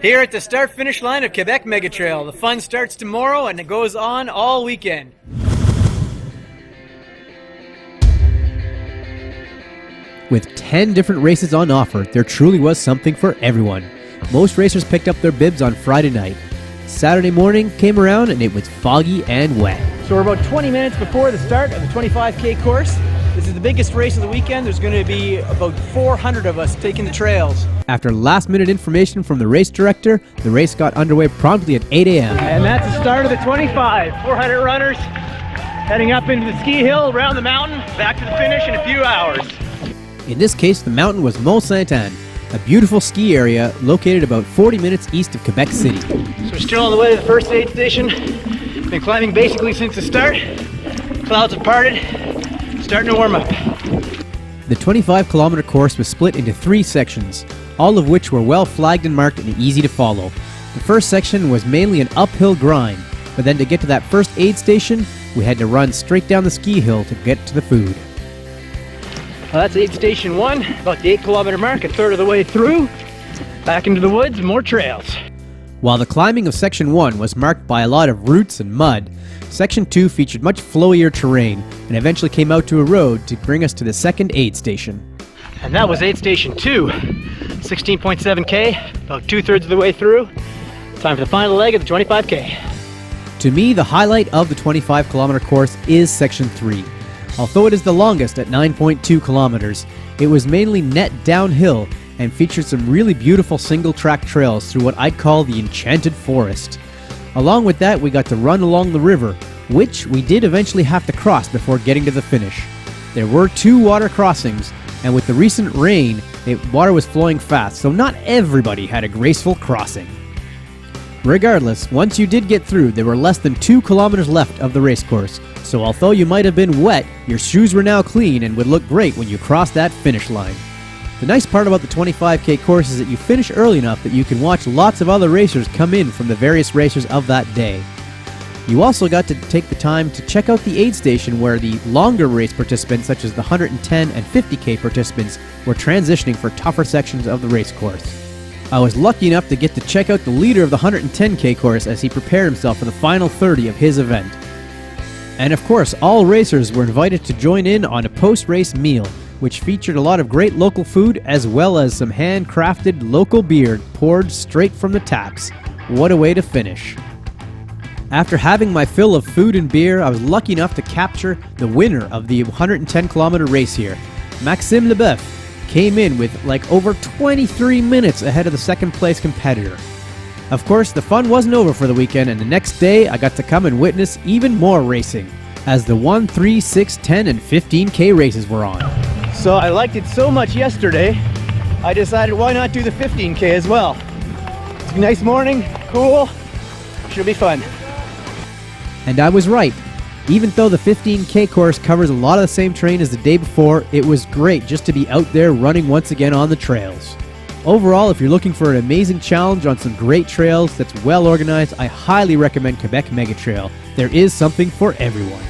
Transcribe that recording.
Here at the start-finish line of Quebec Mega Trail, the fun starts tomorrow and it goes on all weekend. With 10 different races on offer, there truly was something for everyone. Most racers picked up their bibs on Friday night. Saturday morning came around and it was foggy and wet. So we're about 20 minutes before the start of the 25K course. This is the biggest race of the weekend. There's going to be about 400 of us taking the trails. After last-minute information from the race director, the race got underway promptly at 8 a.m. And that's the start of the 25. 400 runners heading up into the ski hill, around the mountain, back to the finish in a few hours. In this case, the mountain was Mont Ste Anne, a beautiful ski area located about 40 minutes east of Quebec City. So we're still on the way to the first aid station. Been climbing basically since the start. Clouds have parted. Starting to warm up. The 25-kilometer course was split into 3 sections, all of which were well flagged and marked and easy to follow. The first section was mainly an uphill grind, but then to get to that first aid station, we had to run straight down the ski hill to get to the food. Well, that's aid station 1, about the 8-kilometer mark, a third of the way through. Back into the woods, more trails. While the climbing of Section 1 was marked by a lot of roots and mud, Section 2 featured much flowier terrain and eventually came out to a road to bring us to the second aid station. And that was aid station 2, 16.7K, about 2/3 of the way through. Time for the final leg of the 25K. To me, the highlight of the 25-kilometer course is Section 3. Although it is the longest at 9.2 kilometers, it was mainly net downhill and featured some really beautiful single-track trails through what I'd call the Enchanted Forest. Along with that, we got to run along the river, which we did eventually have to cross before getting to the finish. There were 2 water crossings, and with the recent rain, water was flowing fast, so not everybody had a graceful crossing. Regardless, once you did get through, there were less than 2 kilometers left of the race course, so although you might have been wet, your shoes were now clean and would look great when you crossed that finish line. The nice part about the 25K course is that you finish early enough that you can watch lots of other racers come in from the various races of that day. You also got to take the time to check out the aid station where the longer race participants, such as the 110 and 50K participants, were transitioning for tougher sections of the race course. I was lucky enough to get to check out the leader of the 110K course as he prepared himself for the final 30 of his event. And of course, all racers were invited to join in on a post-race meal, which featured a lot of great local food as well as some handcrafted local beer poured straight from the taps. What a way to finish. After having my fill of food and beer, I was lucky enough to capture the winner of the 110-kilometer race here. Maxime Leboeuf came in with over 23 minutes ahead of the second place competitor. Of course, the fun wasn't over for the weekend, and the next day I got to come and witness even more racing, as the 1, 3, 6, 10, and 15K races were on. So I liked it so much yesterday, I decided why not do the 15K as well. It's a nice morning, cool, should be fun. And I was right. Even though the 15K course covers a lot of the same terrain as the day before, it was great just to be out there running once again on the trails. Overall, if you're looking for an amazing challenge on some great trails that's well organized, I highly recommend Quebec Mega Trail. There is something for everyone.